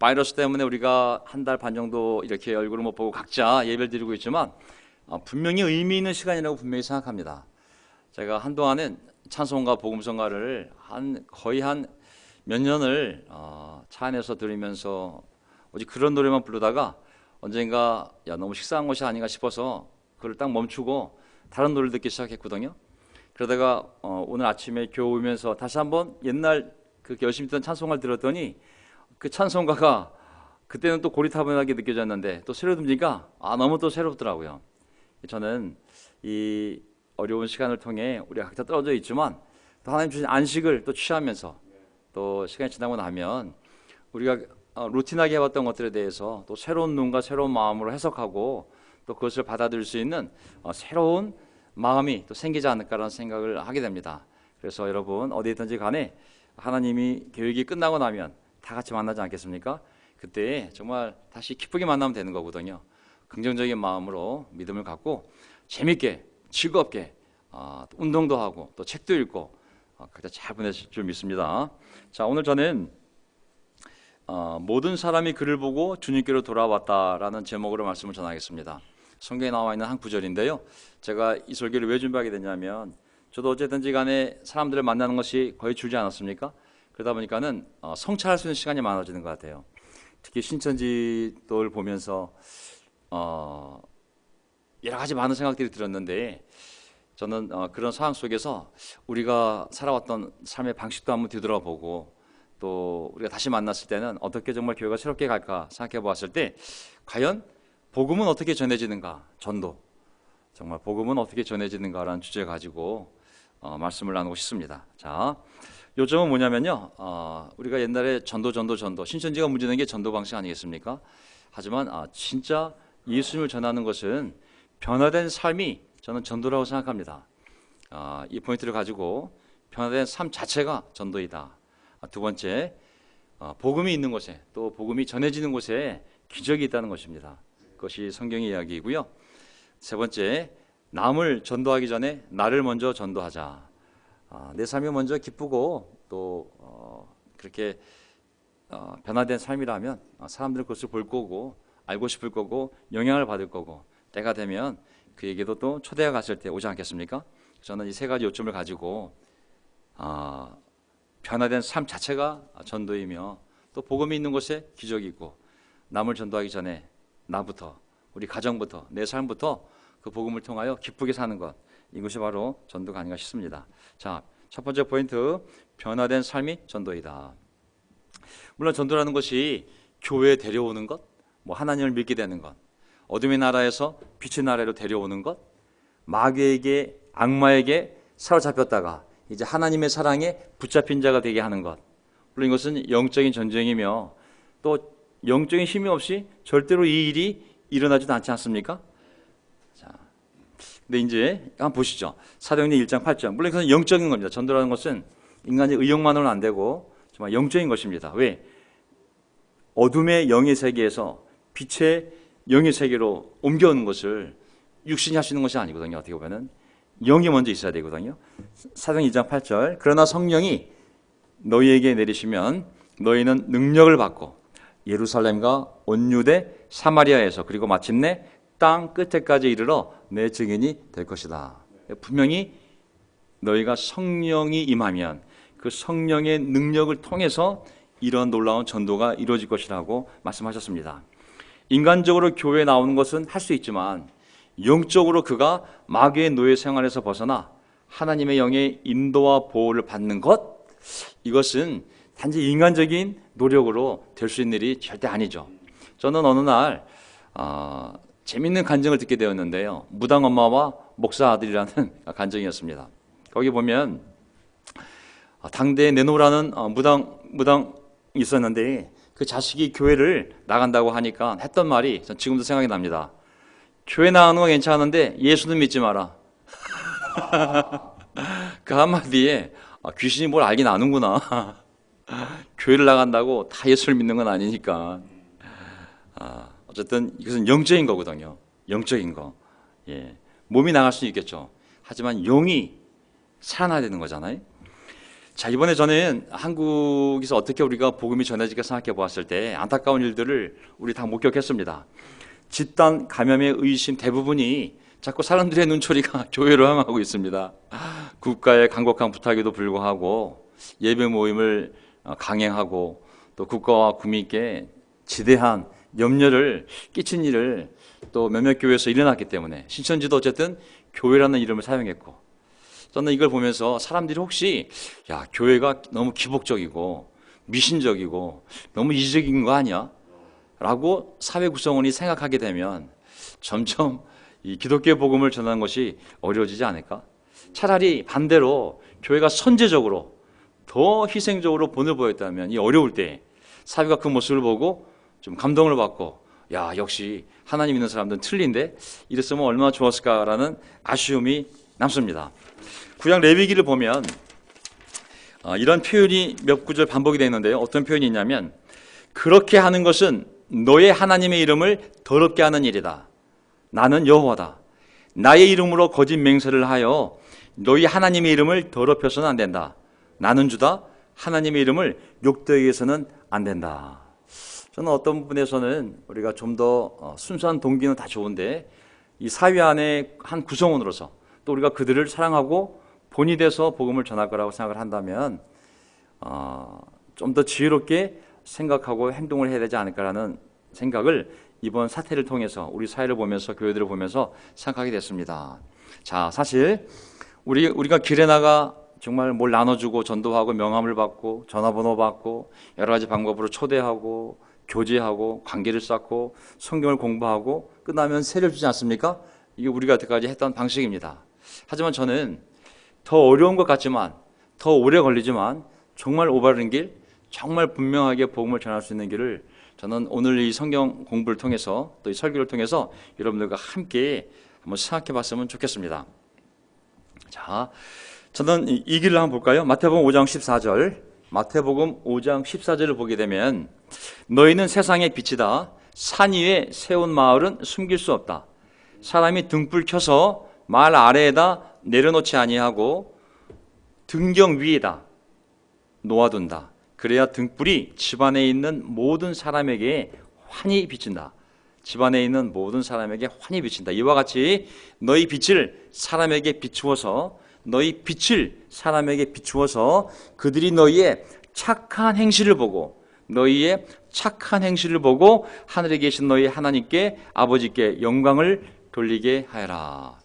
바이러스 때문에 우리가 한 달 반 정도 이렇게 얼굴을 못 보고 각자 예배를 드리고 있지만 분명히 의미 있는 시간이라고 분명히 생각합니다. 제가 한동안은 찬송가 복음성가를 거의 한 몇 년을 차 안에서 들으면서 오직 그런 노래만 부르다가 언젠가 너무 식상한 것이 아닌가 싶어서 그걸 딱 멈추고 다른 노래를 듣기 시작했거든요. 그러다가 오늘 아침에 교회 오면서 다시 한번 옛날 그 열심히 듣던 찬송가를 들었더니 그 찬송가가 그때는 또 고리타분하게 느껴졌는데 또 새로 들으니까 너무 또 새롭더라고요. 저는 이 어려운 시간을 통해 우리가 각자 떨어져 있지만 또 하나님 주신 안식을 또 취하면서 또 시간이 지나고 나면 우리가 루틴하게 해왔던 것들에 대해서 또 새로운 눈과 새로운 마음으로 해석하고 또 그것을 받아들일 수 있는 새로운 마음이 또 생기지 않을까라는 생각을 하게 됩니다. 그래서 여러분 어디에 있든지 간에 하나님이 계획이 끝나고 나면 다 같이 만나지 않겠습니까? 그때 정말 다시 기쁘게 만나면 되는 거거든요. 긍정적인 마음으로 믿음을 갖고 재밌게 즐겁게 운동도 하고 또 책도 읽고 각자 잘 보내실 줄 믿습니다. 자, 오늘 저는 모든 사람이 그를 보고 주님께로 돌아왔다라는 제목으로 말씀을 전하겠습니다. 성경에 나와 있는 한 구절인데요. 제가 이 설교를 왜 준비하게 됐냐면 저도 어쨌든지 간에 사람들을 만나는 것이 거의 줄지 않았습니까? 그러다 보니까는 성찰할 수 있는 시간이 많아지는 것 같아요. 특히 신천지를 보면서 여러 가지 많은 생각들이 들었는데 저는 그런 상황 속에서 우리가 살아왔던 삶의 방식도 한번 뒤돌아보고 또 우리가 다시 만났을 때는 어떻게 정말 교회가 새롭게 갈까 생각해 보았을 때 과연 복음은 어떻게 전해지는가, 전도 정말 복음은 어떻게 전해지는가라는 주제 가지고 말씀을 나누고 싶습니다. 자, 요점은 뭐냐면요, 우리가 옛날에 전도 신천지가 문제는 게 전도 방식 아니겠습니까? 하지만 진짜 예수님을 전하는 것은 변화된 삶이 저는 전도라고 생각합니다. 이 포인트를 가지고 변화된 삶 자체가 전도이다. 두 번째, 복음이 있는 곳에 또 복음이 전해지는 곳에 기적이 있다는 것입니다. 그것이 성경의 이야기이고요. 세 번째, 남을 전도하기 전에 나를 먼저 전도하자. 내 삶이 먼저 기쁘고 또 그렇게 변화된 삶이라면 사람들은 그것을 볼 거고 알고 싶을 거고 영향을 받을 거고 때가 되면 그에게도 또 초대가 갔을 때 오지 않겠습니까? 저는 이 세 가지 요점을 가지고 변화된 삶 자체가 전도이며 또 복음이 있는 곳에 기적이 있고 남을 전도하기 전에 나부터 우리 가정부터 내 삶부터 그 복음을 통하여 기쁘게 사는 것, 이것이 바로 전도가 아닌가 싶습니다. 자, 첫 번째 포인트, 변화된 삶이 전도이다. 물론 전도라는 것이 교회에 데려오는 것, 하나님을 믿게 되는 것, 어둠의 나라에서 빛의 나라로 데려오는 것, 마귀에게 악마에게 사로잡혔다가 이제 하나님의 사랑에 붙잡힌 자가 되게 하는 것, 물론 이것은 영적인 전쟁이며 또 영적인 힘이 없이 절대로 이 일이 일어나지도 않지 않습니까? 자, 근데 이제 한번 보시죠. 사도행전 1장 8절. 물론 이것은 영적인 겁니다. 전도라는 것은 인간의 의욕만으로는 안 되고 정말 영적인 것입니다. 왜? 어둠의 영의 세계에서 빛의 영의 세계로 옮겨오는 것을 육신이 할 수 있는 것이 아니거든요. 어떻게 보면은 영이 먼저 있어야 되거든요. 사도행전 2장 8절. 그러나 성령이 너희에게 내리시면 너희는 능력을 받고 예루살렘과 온 유대 사마리아에서 그리고 마침내 땅 끝에까지 이르러 내 증인이 될 것이다. 분명히 너희가 성령이 임하면 그 성령의 능력을 통해서 이런 놀라운 전도가 이루어질 것이라고 말씀하셨습니다. 인간적으로 교회에 나오는 것은 할 수 있지만 영적으로 그가 마귀의 노예 생활에서 벗어나 하나님의 영의 인도와 보호를 받는 것, 이것은 단지 인간적인 노력으로 될 수 있는 일이 절대 아니죠. 저는 어느 날 재밌는 간증을 듣게 되었는데요. 무당 엄마와 목사 아들이라는 간증이었습니다. 거기 보면 당대에 내노라는 무당이 있었는데 그 자식이 교회를 나간다고 하니까 했던 말이 전 지금도 생각이 납니다. 교회 나가는 건 괜찮은데 예수는 믿지 마라. 그 한마디에 귀신이 뭘 알긴 아는구나. 교회를 나간다고 다 예수를 믿는 건 아니니까. 어쨌든 이것은 영적인 거거든요. 영적인 거. 예. 몸이 나갈 수 있겠죠. 하지만 영이 살아나야 되는 거잖아요. 자, 이번에 저는 한국에서 어떻게 우리가 복음이 전해질까 생각해 보았을 때 안타까운 일들을 우리 다 목격했습니다. 집단 감염의 의심 대부분이 자꾸 사람들의 눈초리가 교회로 향하고 있습니다. 국가의 간곡한 부탁에도 불구하고 예배 모임을 강행하고 또 국가와 국민께 지대한 염려를 끼친 일을 또 몇몇 교회에서 일어났기 때문에 신천지도 어쨌든 교회라는 이름을 사용했고, 저는 이걸 보면서 사람들이 혹시 교회가 너무 기복적이고 미신적이고 너무 이질적인 거 아니야? 라고 사회 구성원이 생각하게 되면 점점 이 기독교의 복음을 전하는 것이 어려워지지 않을까? 차라리 반대로 교회가 선제적으로 더 희생적으로 본을 보였다면 이 어려울 때 사회가 그 모습을 보고 좀 감동을 받고 역시 하나님 있는 사람들은 틀린데 이랬으면 얼마나 좋았을까라는 아쉬움이 남습니다. 구약 레위기를 보면 이런 표현이 몇 구절 반복이 되어 있는데요. 어떤 표현이 있냐면 그렇게 하는 것은 너의 하나님의 이름을 더럽게 하는 일이다. 나는 여호와다. 나의 이름으로 거짓 맹세를 하여 너희 하나님의 이름을 더럽혀서는 안 된다. 나는 주다. 하나님의 이름을 욕되게 해서는 안 된다. 저는 어떤 부분에서는 우리가 좀 더 순수한 동기는 다 좋은데 이 사회 안에 한 구성원으로서 또 우리가 그들을 사랑하고 본이 돼서 복음을 전할 거라고 생각을 한다면 좀 더 지혜롭게 생각하고 행동을 해야 되지 않을까라는 생각을 이번 사태를 통해서 우리 사회를 보면서 교회들을 보면서 생각하게 됐습니다. 자, 사실 우리가 길에 나가 정말 뭘 나눠주고 전도하고 명함을 받고 전화번호 받고 여러 가지 방법으로 초대하고 교제하고 관계를 쌓고 성경을 공부하고 끝나면 세를 주지 않습니까? 이게 우리가 여태까지 했던 방식입니다. 하지만 저는 더 어려운 것 같지만 더 오래 걸리지만 정말 올바른 길, 정말 분명하게 복음을 전할 수 있는 길을 저는 오늘 이 성경 공부를 통해서 또 이 설교를 통해서 여러분들과 함께 한번 생각해 봤으면 좋겠습니다. 자, 저는 이 길을 한번 볼까요? 마태복음 5장 14절. 마태복음 5장 14절을 보게 되면 너희는 세상의 빛이다. 산 위에 세운 마을은 숨길 수 없다. 사람이 등불 켜서 말 아래에다 내려놓지 아니하고 등경 위에다 놓아둔다. 그래야 등불이 집안에 있는 모든 사람에게 환히 비친다. 집안에 있는 모든 사람에게 환히 비친다. 이와 같이 너희 빛을 사람에게 비추어서 그들이 너희의 착한 행실을 보고 하늘에 계신 너희 하나님께 아버지께 영광을 돌리게 하여라.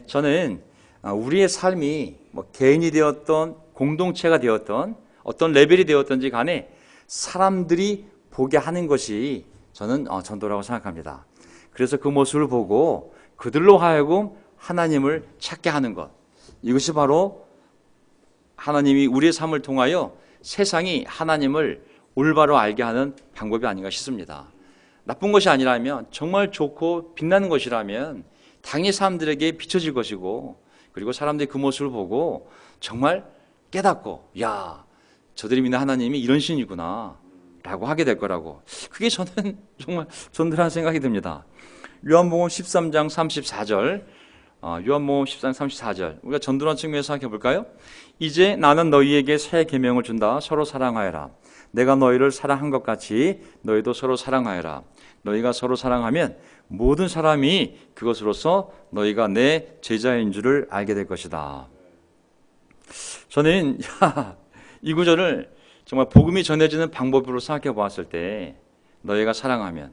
저는 우리의 삶이 개인이 되었던 공동체가 되었던 어떤 레벨이 되었던지 간에 사람들이 보게 하는 것이 저는 전도라고 생각합니다. 그래서 그 모습을 보고 그들로 하여금 하나님을 찾게 하는 것, 이것이 바로 하나님이 우리의 삶을 통하여 세상이 하나님을 올바로 알게 하는 방법이 아닌가 싶습니다. 나쁜 것이 아니라면, 정말 좋고 빛나는 것이라면 당연히 사람들에게 비춰질 것이고, 그리고 사람들이 그 모습을 보고 정말 깨닫고 저들이 믿는 하나님이 이런 신이구나 라고 하게 될 거라고, 그게 저는 정말 전도라는 생각이 듭니다. 요한복음 13장 34절, 요한복음 13장 34절, 우리가 전도라는 측면에서 생각해 볼까요? 이제 나는 너희에게 새 계명을 준다. 서로 사랑하여라. 내가 너희를 사랑한 것 같이 너희도 서로 사랑하여라. 너희가 서로 사랑하면 모든 사람이 그것으로서 너희가 내 제자인 줄을 알게 될 것이다. 저는 이 구절을 정말 복음이 전해지는 방법으로 생각해 보았을 때, 너희가 사랑하면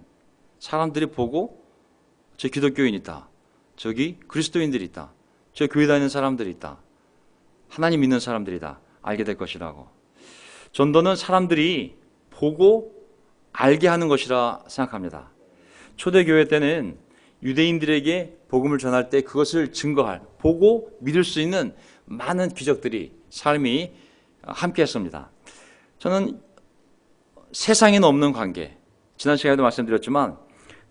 사람들이 보고 저 기독교인 있다, 저기 그리스도인들이 있다, 저 교회 다니는 사람들이 있다, 하나님 믿는 사람들이다 알게 될 것이라고. 전도는 사람들이 보고 알게 하는 것이라 생각합니다. 초대교회 때는 유대인들에게 복음을 전할 때 그것을 증거할, 보고 믿을 수 있는 많은 기적들이, 삶이 함께 했습니다. 저는 세상에는 없는 관계, 지난 시간에도 말씀드렸지만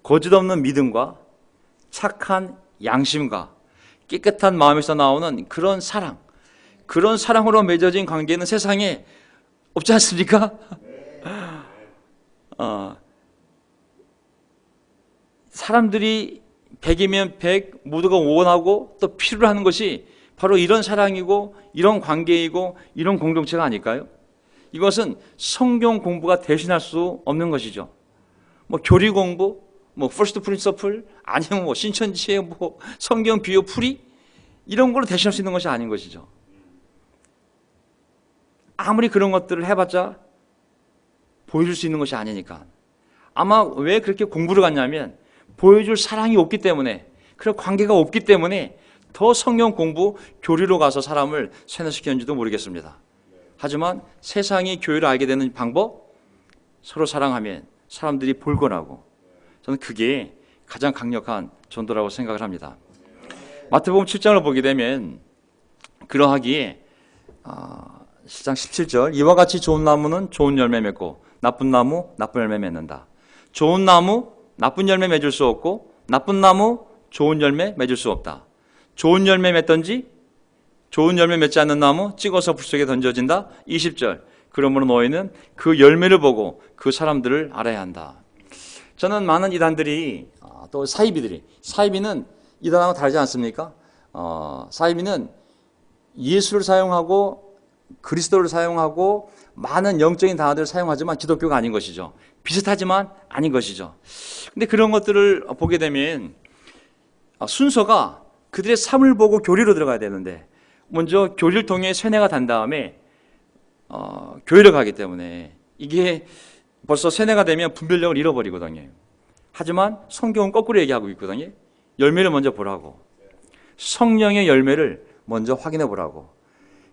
거짓 없는 믿음과 착한 양심과 깨끗한 마음에서 나오는 그런 사랑, 그런 사랑으로 맺어진 관계는 세상에 없지 않습니까? 사람들이 100이면 100, 모두가 원하고 또 필요로 하는 것이 바로 이런 사랑이고 이런 관계이고 이런 공동체가 아닐까요? 이것은 성경 공부가 대신할 수 없는 것이죠. 뭐 교리 공부, 뭐 퍼스트 프린서플, 아니면 뭐 신천지의 뭐 성경 비유 풀이 이런 걸로 대신할 수 있는 것이 아닌 것이죠. 아무리 그런 것들을 해봤자 보여줄 수 있는 것이 아니니까. 아마 왜 그렇게 공부를 갔냐면 보여줄 사랑이 없기 때문에, 그런 관계가 없기 때문에 더 성경 공부, 교리로 가서 사람을 세뇌시켰는지도 모르겠습니다. 하지만 세상이 교회를 알게 되는 방법, 서로 사랑하면 사람들이 볼거라고. 저는 그게 가장 강력한 전도라고 생각을 합니다. 마태복음 7장을 보게 되면 그러하기에 7장 17절, 이와 같이 좋은 나무는 좋은 열매 맺고 나쁜 나무 나쁜 열매 맺는다. 좋은 나무 나쁜 열매 맺을 수 없고 나쁜 나무 좋은 열매 맺을 수 없다. 좋은 열매 맺든지 좋은 열매 맺지 않는 나무 찍어서 불 속에 던져진다. 20절, 그러므로 너희는 그 열매를 보고 그 사람들을 알아야 한다. 저는 많은 이단들이, 또 사이비는 이단하고 다르지 않습니까? 사이비는 예수를 사용하고 그리스도를 사용하고 많은 영적인 단어들을 사용하지만 기독교가 아닌 것이죠. 비슷하지만 아닌 것이죠. 근데 그런 것들을 보게 되면 순서가 그들의 삶을 보고 교리로 들어가야 되는데, 먼저 교리를 통해 세뇌가 된 다음에 교회를 가기 때문에 이게 벌써 세뇌가 되면 분별력을 잃어버리거든요. 하지만 성경은 거꾸로 얘기하고 있거든요. 열매를 먼저 보라고. 성령의 열매를 먼저 확인해 보라고.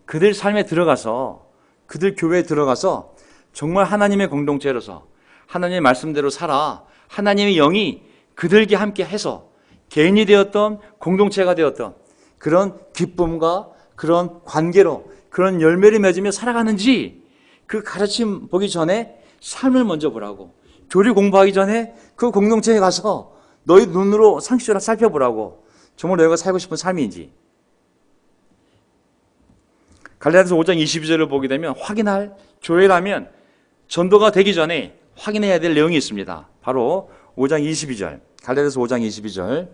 그들 삶에 들어가서, 그들 교회에 들어가서 정말 하나님의 공동체로서 하나님의 말씀대로 살아, 하나님의 영이 그들과 함께 해서 개인이 되었던 공동체가 되었던 그런 기쁨과 그런 관계로 그런 열매를 맺으며 살아가는지, 그 가르침 보기 전에 삶을 먼저 보라고. 교리 공부하기 전에 그 공동체에 가서 너희 눈으로 상식적으로 살펴보라고. 정말 너희가 살고 싶은 삶인지. 갈라디아서 5장 22절을 보게 되면 확인할, 교회라면 전도가 되기 전에 확인해야 될 내용이 있습니다. 바로 5장 22절, 갈라디아서 5장 22절.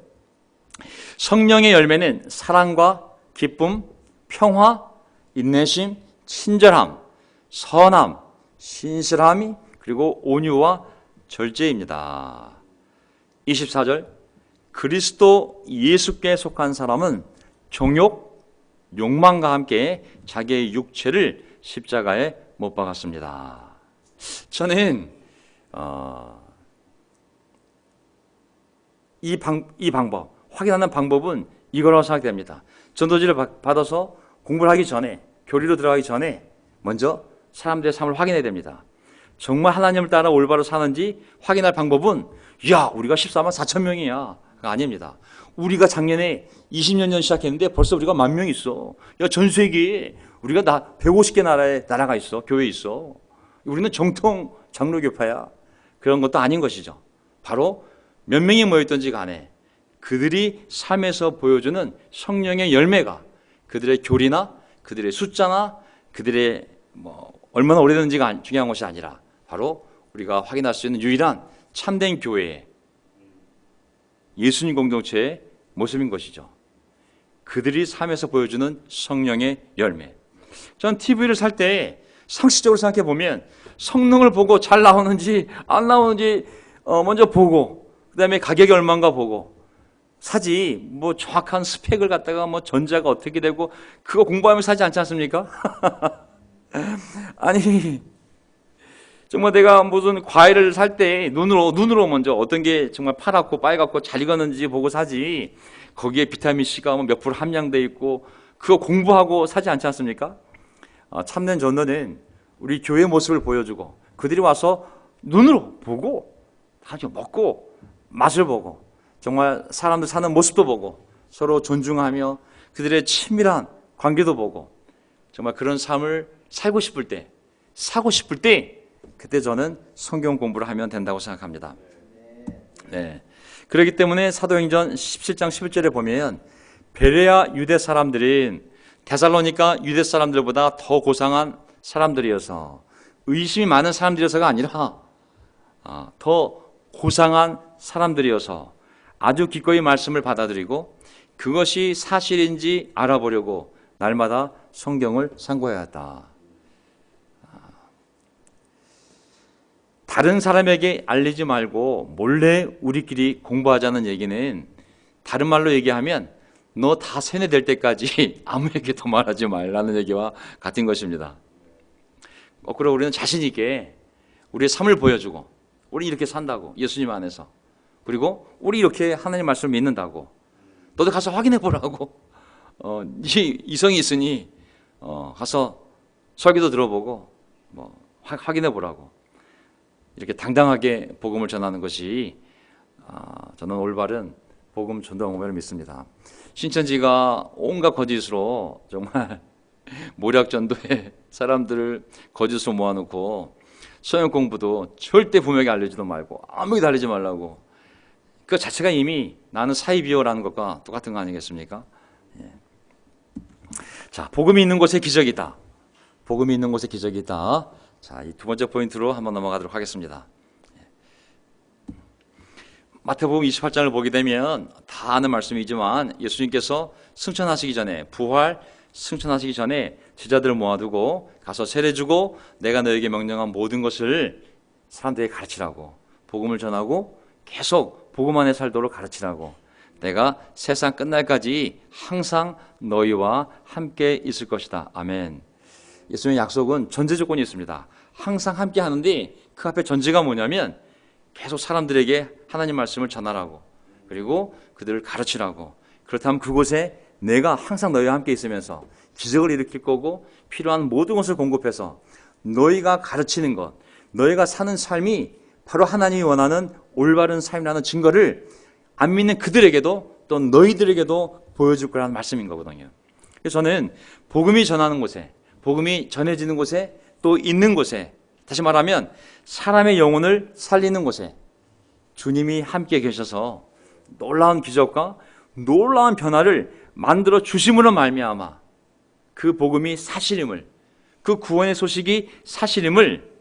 성령의 열매는 사랑과 기쁨, 평화, 인내심, 친절함, 선함, 신실함이, 그리고 온유와 절제입니다. 24절, 그리스도 예수께 속한 사람은 정욕, 욕망과 함께 자기의 육체를 십자가에 못 박았습니다. 저는 이 방법, 확인하는 방법은 이거라고 생각됩니다. 전도지를 받아서 공부를 하기 전에, 교리로 들어가기 전에 먼저 사람들의 삶을 확인해야 됩니다. 정말 하나님을 따라 올바로 사는지 확인할 방법은, 야, 우리가 14만 4천 명이야. 아닙니다. 우리가 작년에 20년 전 시작했는데 벌써 우리가 10,000명 있어. 야, 전 세계에 우리가 150개 나라가 있어. 교회 있어. 우리는 정통 장로교파야. 그런 것도 아닌 것이죠. 바로 몇 명이 모였든지 간에 그들이 삶에서 보여주는 성령의 열매가 그들의 교리나 그들의 숫자나 그들의 얼마나 오래됐는지가 중요한 것이 아니라 바로 우리가 확인할 수 있는 유일한 참된 교회의 예수님 공동체의 모습인 것이죠. 그들이 삶에서 보여주는 성령의 열매. 전 TV를 살 때 상식적으로 생각해 보면 성능을 보고 잘 나오는지 안 나오는지 먼저 보고, 그 다음에 가격이 얼마인가 보고 사지, 정확한 스펙을 갖다가 전자가 어떻게 되고 그거 공부하면서 사지 않지 않습니까? 아니, 정말 내가 무슨 과일을 살 때 눈으로 먼저 어떤 게 정말 파랗고 빨갛고 잘 익었는지 보고 사지, 거기에 비타민C가 몇 프로 함량돼 있고 그거 공부하고 사지 않지 않습니까? 참된 전도는 우리 교회의 모습을 보여주고 그들이 와서 눈으로 보고 먹고 맛을 보고 정말 사람들 사는 모습도 보고 서로 존중하며 그들의 친밀한 관계도 보고 정말 그런 삶을 살고 싶을 때, 사고 싶을 때, 그때 저는 성경 공부를 하면 된다고 생각합니다. 네. 그렇기 때문에 사도행전 17장 11절에 보면 베레아 유대 사람들은 데살로니가 유대 사람들보다 더 고상한 사람들이어서, 의심이 많은 사람들이어서가 아니라 더 고상한 사람들이어서 아주 기꺼이 말씀을 받아들이고 그것이 사실인지 알아보려고 날마다 성경을 상고해야 한다. 다른 사람에게 알리지 말고 몰래 우리끼리 공부하자는 얘기는, 다른 말로 얘기하면 너 다 세뇌될 때까지 아무에게도 말하지 말라는 얘기와 같은 것입니다. 거꾸로 우리는 자신 있게 우리의 삶을 보여주고, 우리 이렇게 산다고, 예수님 안에서, 그리고 우리 이렇게 하나님 말씀을 믿는다고, 너도 가서 확인해 보라고, 이성이 있으니 가서 설교도 들어보고 확인해 보라고, 이렇게 당당하게 복음을 전하는 것이 저는 올바른 복음 전도 방법을 믿습니다. 신천지가 온갖 거짓으로 정말 모략 전도에 사람들을 거짓으로 모아놓고, 성경 공부도 절대 부모에게 알리지도 말고 아무에게도 알리지 말라고, 그 자체가 이미 나는 사이비어라는 것과 똑같은 거 아니겠습니까? 예. 자, 복음이 있는 곳에 기적이다. 복음이 있는 곳에 기적이다. 자, 이 두 번째 포인트로 한번 넘어가도록 하겠습니다. 마태복음 28장을 보게 되면 다 아는 말씀이지만, 예수님께서 승천하시기 전에, 부활 승천하시기 전에 제자들을 모아두고 가서 세례주고 내가 너에게 명령한 모든 것을 사람들에게 가르치라고, 복음을 전하고 계속 복음 안에 살도록 가르치라고, 내가 세상 끝날까지 항상 너희와 함께 있을 것이다. 아멘. 예수님의 약속은 전제 조건이 있습니다. 항상 함께 하는데 그 앞에 전제가 뭐냐면 계속 사람들에게 하나님 말씀을 전하라고, 그리고 그들을 가르치라고. 그렇다면 그곳에 내가 항상 너희와 함께 있으면서 기적을 일으킬 거고, 필요한 모든 것을 공급해서 너희가 가르치는 것, 너희가 사는 삶이 바로 하나님이 원하는 올바른 삶이라는 증거를 안 믿는 그들에게도 또 너희들에게도 보여줄 거라는 말씀인 거거든요. 그래서 저는 복음이 전하는 곳에, 복음이 전해지는 곳에, 또 있는 곳에, 다시 말하면 사람의 영혼을 살리는 곳에 주님이 함께 계셔서 놀라운 기적과 놀라운 변화를 만들어 주심으로 말미암아 그 복음이 사실임을, 그 구원의 소식이 사실임을,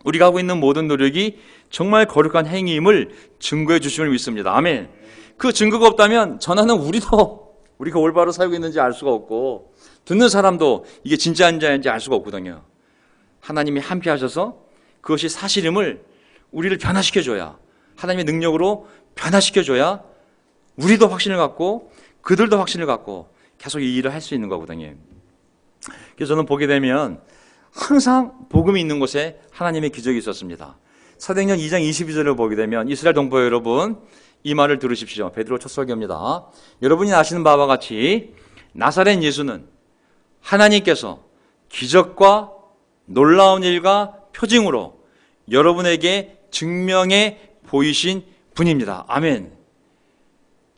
우리가 하고 있는 모든 노력이 정말 거룩한 행위임을 증거해 주심을 믿습니다. 아멘. 그 증거가 없다면 전하는 우리가 올바로 살고 있는지 알 수가 없고, 듣는 사람도 이게 진짜인지 알 수가 없거든요. 하나님이 함께 하셔서 그것이 사실임을 우리를 변화시켜줘야, 하나님의 능력으로 변화시켜줘야 우리도 확신을 갖고 그들도 확신을 갖고 계속 이 일을 할 수 있는 거거든요. 그래서 저는 보게 되면 항상 복음이 있는 곳에 하나님의 기적이 있었습니다. 사도행전 2장 22절을 보게 되면, 이스라엘 동포 여러분, 이 말을 들으십시오. 베드로 첫 설교입니다. 여러분이 아시는 바와 같이 나사렛 예수는 하나님께서 기적과 놀라운 일과 표징으로 여러분에게 증명해 보이신 분입니다. 아멘.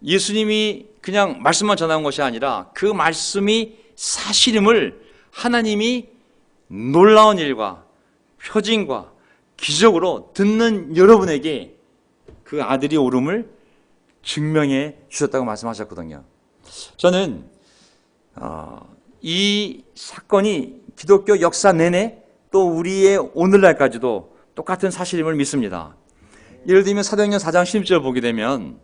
예수님이 그냥 말씀만 전한 것이 아니라 그 말씀이 사실임을 하나님이 놀라운 일과 표징과 기적으로 듣는 여러분에게 그 아들이 오름을 증명해 주셨다고 말씀하셨거든요. 저는 이 사건이 기독교 역사 내내 또 우리의 오늘날까지도 똑같은 사실임을 믿습니다. 예를 들면 사도행전 4장 16절 보게 되면,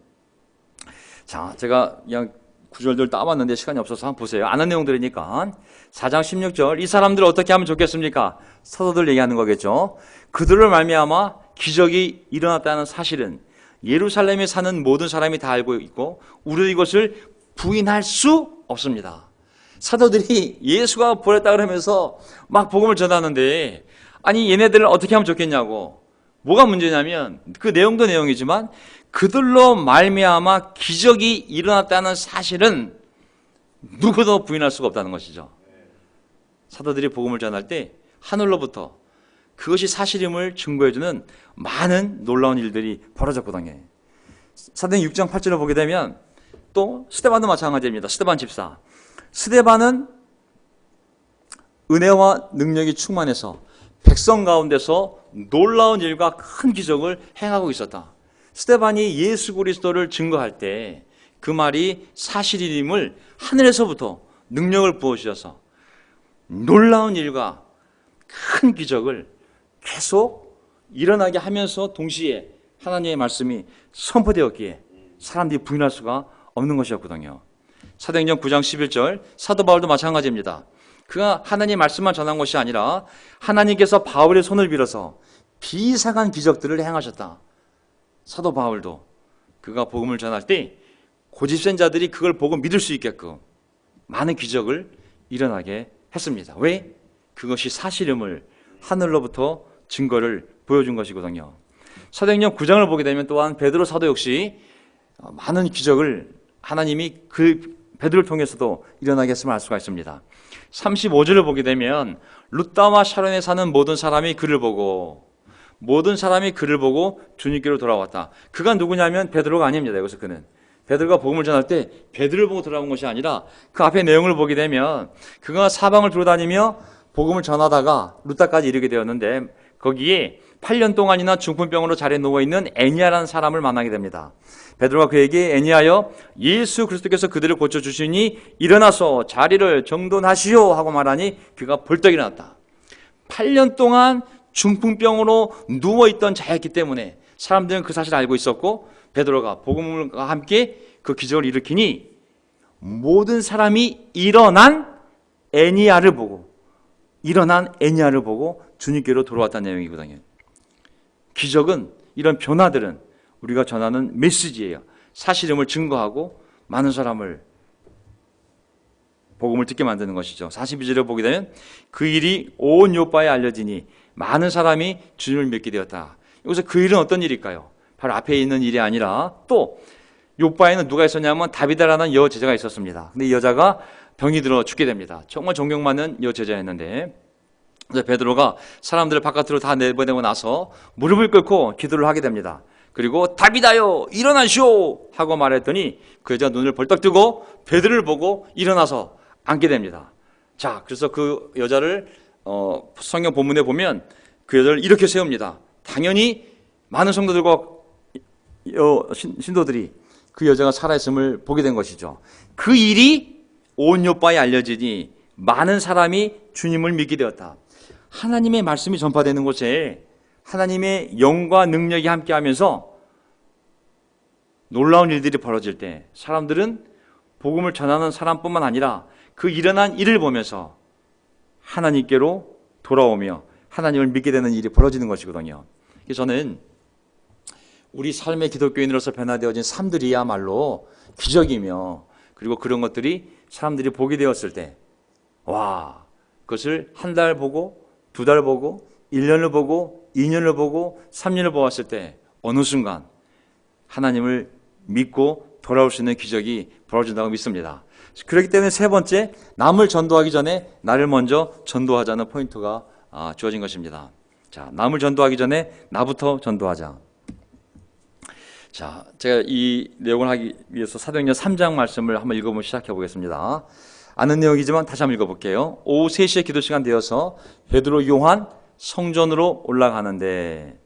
자, 제가 그냥 구절들 따봤는데 시간이 없어서 한번 보세요. 아는 내용들이니까. 4장 16절, 이 사람들을 어떻게 하면 좋겠습니까? 사도들 얘기하는 거겠죠. 그들을 말미암아 기적이 일어났다는 사실은 예루살렘에 사는 모든 사람이 다 알고 있고 우리도 이것을 부인할 수 없습니다. 사도들이 예수가 부활했다 그러면서 막 복음을 전하는데, 아니 얘네들을 어떻게 하면 좋겠냐고. 뭐가 문제냐면 그 내용도 내용이지만 그들로 말미암아 기적이 일어났다는 사실은 누구도 부인할 수가 없다는 것이죠. 사도들이 복음을 전할 때 하늘로부터 그것이 사실임을 증거해주는 많은 놀라운 일들이 벌어졌거든요. 사도행 6장 8절을 보게 되면 또 스데반도 마찬가지입니다. 스데반 집사. 스데반은 은혜와 능력이 충만해서 백성 가운데서 놀라운 일과 큰 기적을 행하고 있었다. 스데반이 예수 그리스도를 증거할 때 그 말이 사실임을 하늘에서부터 능력을 부어주셔서 놀라운 일과 큰 기적을 계속 일어나게 하면서 동시에 하나님의 말씀이 선포되었기에 사람들이 부인할 수가 없는 것이었거든요. 사도행전 9장 11절 사도 바울도 마찬가지입니다. 그가 하나님 말씀만 전한 것이 아니라 하나님께서 바울의 손을 빌어서 비상한 기적들을 행하셨다. 사도 바울도 그가 복음을 전할 때 고집센 자들이 그걸 보고 믿을 수 있게끔 많은 기적을 일어나게 했습니다. 왜? 그것이 사실임을 하늘로부터 증거를 보여준 것이거든요. 사도행전 9장을 보게 되면 또한 베드로 사도 역시 많은 기적을 하나님이 그 베드로를 통해서도 일어나게 했음을 알 수가 있습니다. 35절을 보게 되면 룻다와 샤론에 사는 모든 사람이 그를 보고 주님께로 돌아왔다. 그가 누구냐면 베드로가 아닙니다. 여기서 그는 베드로가 복음을 전할 때 베드로를 보고 돌아온 것이 아니라 그 앞에 내용을 보게 되면 그가 사방을 돌아다니며 복음을 전하다가 룻다까지 이르게 되었는데 거기에 8년 동안이나 중풍병으로 자리에 누워있는 애니아라는 사람을 만나게 됩니다. 베드로가 그에게 애니하여 예수 그리스도께서 그들을 고쳐주시니 일어나서 자리를 정돈하시오 하고 말하니 그가 벌떡 일어났다. 8년 동안 중풍병으로 누워있던 자였기 때문에 사람들은 그 사실을 알고 있었고 베드로가 복음과 함께 그 기적을 일으키니 모든 사람이 일어난 애니아를 보고 주님께로 돌아왔다는 내용이거든요. 기적은 이런 변화들은 우리가 전하는 메시지예요. 사실임을 증거하고 많은 사람을 복음을 듣게 만드는 것이죠. 42절에 보게 되면 그 일이 온 요바에 알려지니 많은 사람이 주님을 믿게 되었다. 여기서 그 일은 어떤 일일까요? 바로 앞에 있는 일이 아니라 또 요바에는 누가 있었냐면 다비다라는 여제자가 있었습니다. 근데 이 여자가 병이 들어 죽게 됩니다. 정말 존경받는 여제자였는데 베드로가 사람들을 바깥으로 다 내보내고 나서 무릎을 꿇고 기도를 하게 됩니다. 그리고 다비다요 일어나시오 하고 말했더니 그 여자가 눈을 벌떡 뜨고 베드로를 보고 일어나서 앉게 됩니다. 자, 그래서 그 여자를 성경 본문에 보면 그 여자를 이렇게 세웁니다. 당연히 많은 성도들과 신도들이 그 여자가 살아있음을 보게 된 것이죠. 그 일이 온 요바에 알려지니 많은 사람이 주님을 믿게 되었다. 하나님의 말씀이 전파되는 곳에 하나님의 영과 능력이 함께하면서 놀라운 일들이 벌어질 때 사람들은 복음을 전하는 사람뿐만 아니라 그 일어난 일을 보면서 하나님께로 돌아오며 하나님을 믿게 되는 일이 벌어지는 것이거든요. 그래서 저는 우리 삶의 기독교인으로서 변화되어진 삶들이야말로 기적이며 그리고 그런 것들이 사람들이 보게 되었을 때 와, 그것을 한 달 보고 두 달 보고 1년을 보고 2년을 보고 3년을 보았을 때 어느 순간 하나님을 믿고 돌아올 수 있는 기적이 벌어진다고 믿습니다. 그렇기 때문에 세 번째, 남을 전도하기 전에 나를 먼저 전도하자는 포인트가 주어진 것입니다. 자, 남을 전도하기 전에 나부터 전도하자. 자, 제가 이 내용을 하기 위해서 사도행전 3장 말씀을 한번 읽어보면 시작해 보겠습니다. 아는 내용이지만 다시 한번 읽어볼게요. 오후 3시에 기도 시간 되어서 베드로, 요한 성전으로 올라가는데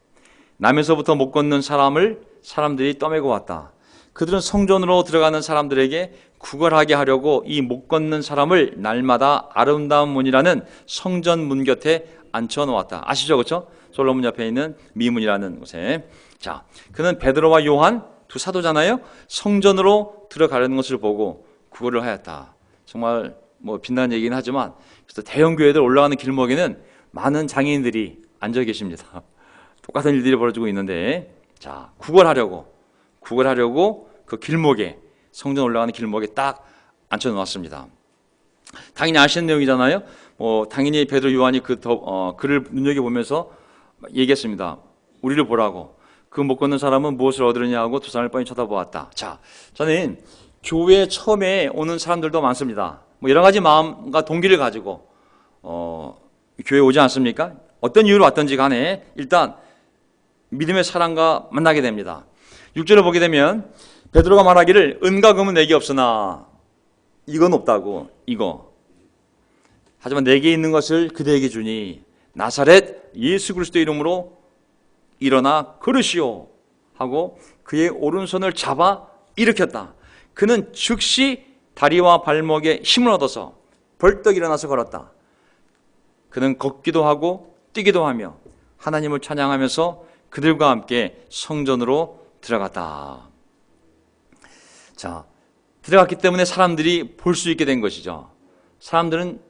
남에서부터 못 걷는 사람들이 떠매고 왔다. 그들은 성전으로 들어가는 사람들에게 구걸하게 하려고 이 못 걷는 사람을 날마다 아름다운 문이라는 성전 문 곁에 앉혀놓았다. 아시죠? 그렇죠? 솔로몬 옆에 있는 미문이라는 곳에. 자, 그는 베드로와 요한 두 사도잖아요. 성전으로 들어가려는 것을 보고 구걸을 하였다. 정말 빛나는 얘기는 하지만 그래서 대형 교회들 올라가는 길목에는 많은 장애인들이 앉아 계십니다. 똑같은 일들이 벌어지고 있는데, 자, 구걸하려고 그 길목에, 성전 올라가는 길목에 딱 앉혀 놓았습니다. 당연히 아시는 내용이잖아요. 당연히 베드로, 요한이 그를 눈여겨보면서 얘기했습니다. 우리를 보라고. 그 못 걷는 사람은 무엇을 얻으느냐 하고 두 사람을 뻔히 쳐다보았다. 자, 저는 교회에 처음에 오는 사람들도 많습니다. 여러 가지 마음과 동기를 가지고 교회에 오지 않습니까? 어떤 이유로 왔든지 간에 일단 믿음의 사랑과 만나게 됩니다. 6절을 보게 되면 베드로가 말하기를 은과 금은 내게 없으나 이건 없다고, 이거. 하지만 내게 있는 것을 그대에게 주니 나사렛 예수 그리스도 이름으로 일어나 걸으시오 하고 그의 오른손을 잡아 일으켰다. 그는 즉시 다리와 발목에 힘을 얻어서 벌떡 일어나서 걸었다. 그는 걷기도 하고 뛰기도 하며 하나님을 찬양하면서 그들과 함께 성전으로 들어갔다. 자, 들어갔기 때문에 사람들이 볼 수 있게 된 것이죠. 사람들은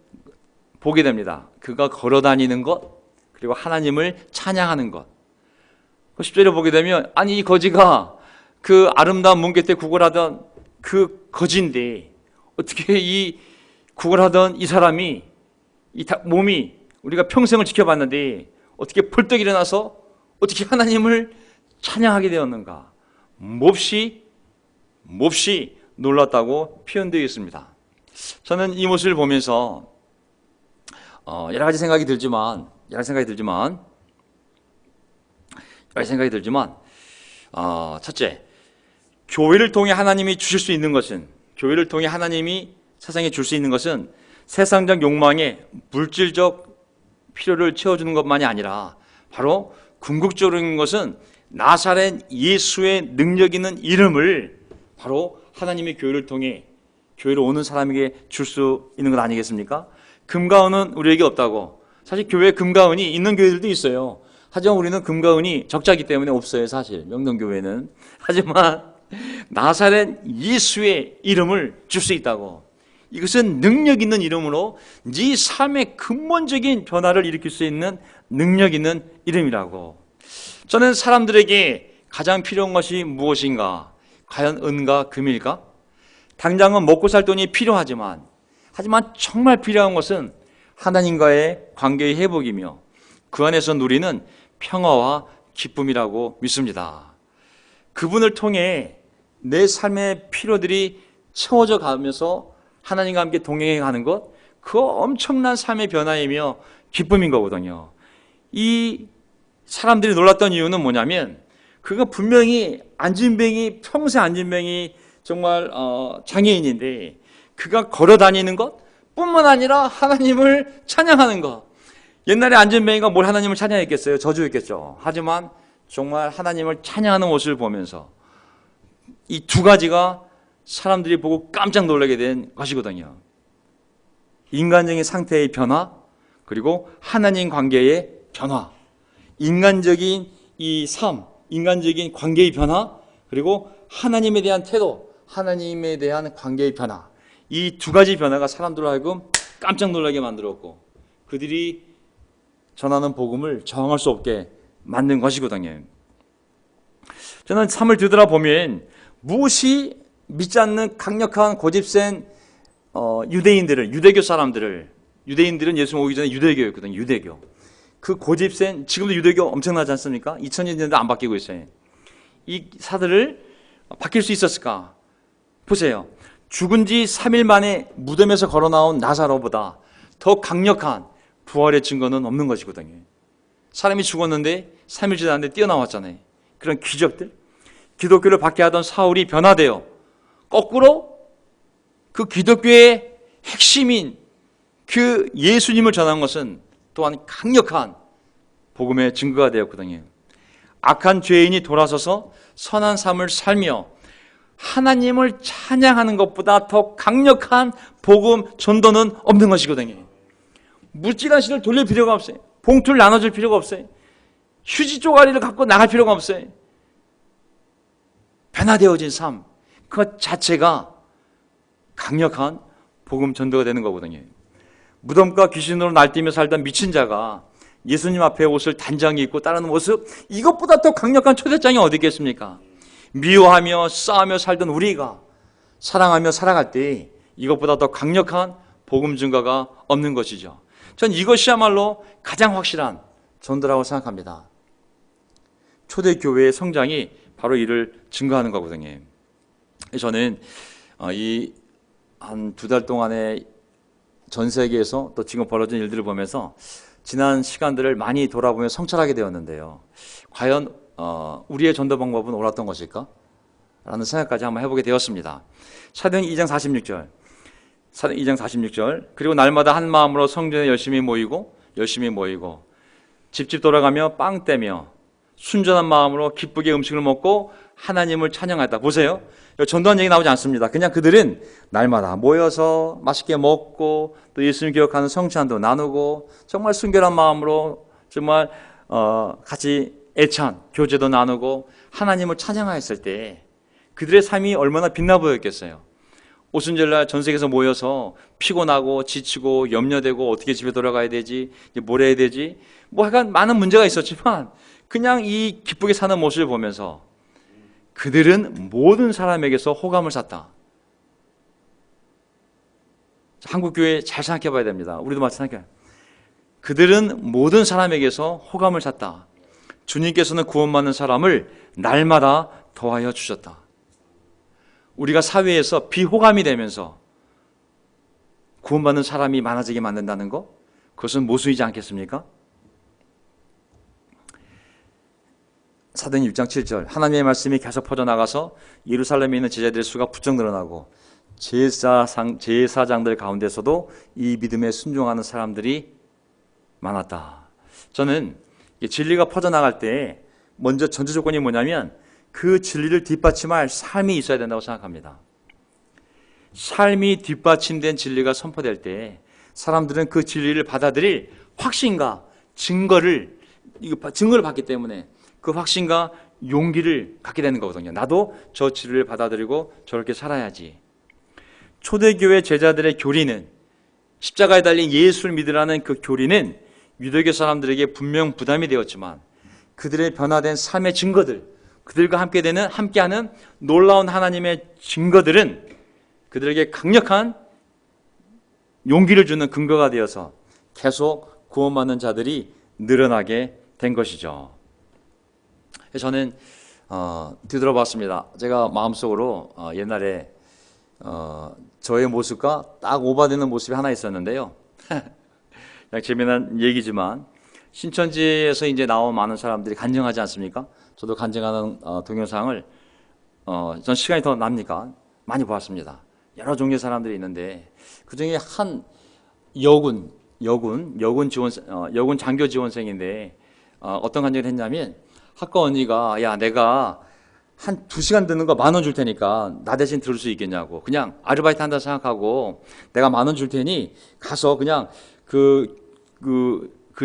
보게 됩니다. 그가 걸어다니는 것, 그리고 하나님을 찬양하는 것. 10절에 보게 되면 아니 이 거지가 그 아름다운 문 곁에 구걸하던 그 거지인데 어떻게 이 구걸하던 이 사람이 이 몸이 우리가 평생을 지켜봤는데 어떻게 벌떡 일어나서 어떻게 하나님을 찬양하게 되었는가. 몹시 놀랐다고 표현되어 있습니다. 저는 이 모습을 보면서 여러 가지 생각이 들지만 첫째, 교회를 통해 하나님이 주실 수 있는 것은, 교회를 통해 하나님이 세상에 줄 수 있는 것은 세상적 욕망에 물질적 필요를 채워주는 것만이 아니라 바로 궁극적인 것은 나사렛 예수의 능력 있는 이름을 바로 하나님의 교회를 통해 교회로 오는 사람에게 줄 수 있는 것 아니겠습니까? 금과 은은 우리에게 없다고. 사실 교회에 금과 은이 있는 교회들도 있어요. 하지만 우리는 금과 은이 적자기 때문에 없어요. 사실 명동교회는. 하지만 나사렛 예수의 이름을 줄 수 있다고. 이것은 능력 있는 이름으로 네 삶의 근본적인 변화를 일으킬 수 있는 능력 있는 이름이라고. 저는 사람들에게 가장 필요한 것이 무엇인가? 과연 은과 금일까? 당장은 먹고 살 돈이 필요하지만 정말 필요한 것은 하나님과의 관계의 회복이며 그 안에서 누리는 평화와 기쁨이라고 믿습니다. 그분을 통해 내 삶의 필요들이 채워져 가면서 하나님과 함께 동행해 가는 것, 그 엄청난 삶의 변화이며 기쁨인 거거든요. 이 사람들이 놀랐던 이유는 뭐냐면 그가 분명히 평생 안진뱅이 정말 장애인인데 그가 걸어다니는 것 뿐만 아니라 하나님을 찬양하는 것. 옛날에 안진뱅이가 뭘 하나님을 찬양했겠어요? 저주했겠죠. 하지만 정말 하나님을 찬양하는 모습을 보면서 이 두 가지가 사람들이 보고 깜짝 놀라게 된 것이거든요. 인간적인 상태의 변화, 그리고 하나님 관계의 변화. 인간적인 이 삶, 인간적인 관계의 변화, 그리고 하나님에 대한 태도, 하나님에 대한 관계의 변화. 이 두 가지 변화가 사람들을 하여금 깜짝 놀라게 만들었고 그들이 전하는 복음을 저항할 수 없게 만든 것이거든요. 저는 삶을 뒤돌아보면 무엇이 믿지 않는 강력한 고집센 유대교 사람들을, 유대인들은 예수 오기 전에 유대교였거든요. 유대교. 그 고집센, 지금도 유대교 엄청나지 않습니까? 2000년 전에도 안 바뀌고 있어요. 이 사들을 바뀔 수 있었을까? 보세요. 죽은 지 3일 만에 무덤에서 걸어 나온 나사로보다 더 강력한 부활의 증거는 없는 것이거든요. 사람이 죽었는데 3일 지났는데 뛰어나왔잖아요. 그런 기적들. 기독교를 박해하던 사울이 변화되어 거꾸로 그 기독교의 핵심인 그 예수님을 전한 것은 또한 강력한 복음의 증거가 되었거든요. 악한 죄인이 돌아서서 선한 삶을 살며 하나님을 찬양하는 것보다 더 강력한 복음 전도는 없는 것이거든요. 무찌란 실을 돌릴 필요가 없어요. 봉투를 나눠줄 필요가 없어요. 휴지 쪼가리를 갖고 나갈 필요가 없어요. 변화되어진 삶, 그 자체가 강력한 복음 전도가 되는 거거든요. 무덤과 귀신으로 날뛰며 살던 미친 자가 예수님 앞에 옷을 단장히 입고 따르는 모습, 이것보다 더 강력한 초대장이 어디 있겠습니까? 미워하며 싸우며 살던 우리가 사랑하며 살아갈 때 이것보다 더 강력한 복음 증거가 없는 것이죠. 전 이것이야말로 가장 확실한 전도라고 생각합니다. 초대교회의 성장이 바로 이를 증거하는 거거든요. 저는 이 한 2달 동안에 전 세계에서 또 지금 벌어진 일들을 보면서 지난 시간들을 많이 돌아보며 성찰하게 되었는데요. 과연 우리의 전도 방법은 옳았던 것일까? 라는 생각까지 한번 해보게 되었습니다. 사도행 2장 46절 그리고 날마다 한 마음으로 성전에 열심히 모이고 집집 돌아가며 빵 떼며 순전한 마음으로 기쁘게 음식을 먹고 하나님을 찬양하였다. 보세요. 전도한 얘기 나오지 않습니다. 그냥 그들은 날마다 모여서 맛있게 먹고 또 예수님 기억하는 성찬도 나누고 정말 순결한 마음으로 정말 같이 애찬 교제도 나누고 하나님을 찬양하였을 때 그들의 삶이 얼마나 빛나 보였겠어요. 오순절날 전 세계에서 모여서 피곤하고 지치고 염려되고 어떻게 집에 돌아가야 되지, 뭘 해야 되지, 뭐 약간 많은 문제가 있었지만 그냥 이 기쁘게 사는 모습을 보면서 그들은 모든 사람에게서 호감을 샀다. 한국교회 잘 생각해 봐야 됩니다. 우리도 마찬가지예요. 그들은 모든 사람에게서 호감을 샀다. 주님께서는 구원받는 사람을 날마다 더하여 주셨다. 우리가 사회에서 비호감이 되면서 구원받는 사람이 많아지게 만든다는 것, 그것은 모순이지 않겠습니까? 사도행전 6장 7절, 하나님의 말씀이 계속 퍼져나가서 예루살렘에 있는 제자들의 수가 부쩍 늘어나고 제사장들 가운데서도 이 믿음에 순종하는 사람들이 많았다. 저는 진리가 퍼져나갈 때 먼저 전제 조건이 뭐냐면 그 진리를 뒷받침할 삶이 있어야 된다고 생각합니다. 삶이 뒷받침된 진리가 선포될 때 사람들은 그 진리를 받아들일 확신과 증거를 받기 때문에 그 확신과 용기를 갖게 되는 거거든요. 나도 저 진리를 받아들이고 저렇게 살아야지. 초대교회 제자들의 교리는, 십자가에 달린 예수를 믿으라는 그 교리는 유대교 사람들에게 분명 부담이 되었지만 그들의 변화된 삶의 증거들, 그들과 함께하는 놀라운 하나님의 증거들은 그들에게 강력한 용기를 주는 근거가 되어서 계속 구원받는 자들이 늘어나게 된 것이죠. 저는 뒤돌아봤습니다. 제가 마음속으로 옛날에 저의 모습과 딱 오버되는 모습이 하나 있었는데요. 그냥 재미난 얘기지만 신천지에서 이제 나온 많은 사람들이 간증하지 않습니까? 저도 간증하는 동영상을 전 시간이 더 납니까? 많이 보았습니다. 여러 종류의 사람들이 있는데 그 중에 한 여군 장교 지원생인데 어떤 간증을 했냐면 학과 언니가 야 내가 한 2시간 듣는 거 10,000원 줄 테니까 나 대신 들을 수 있겠냐고, 그냥 아르바이트 한다 생각하고 내가 10,000원 줄 테니 가서 그냥 그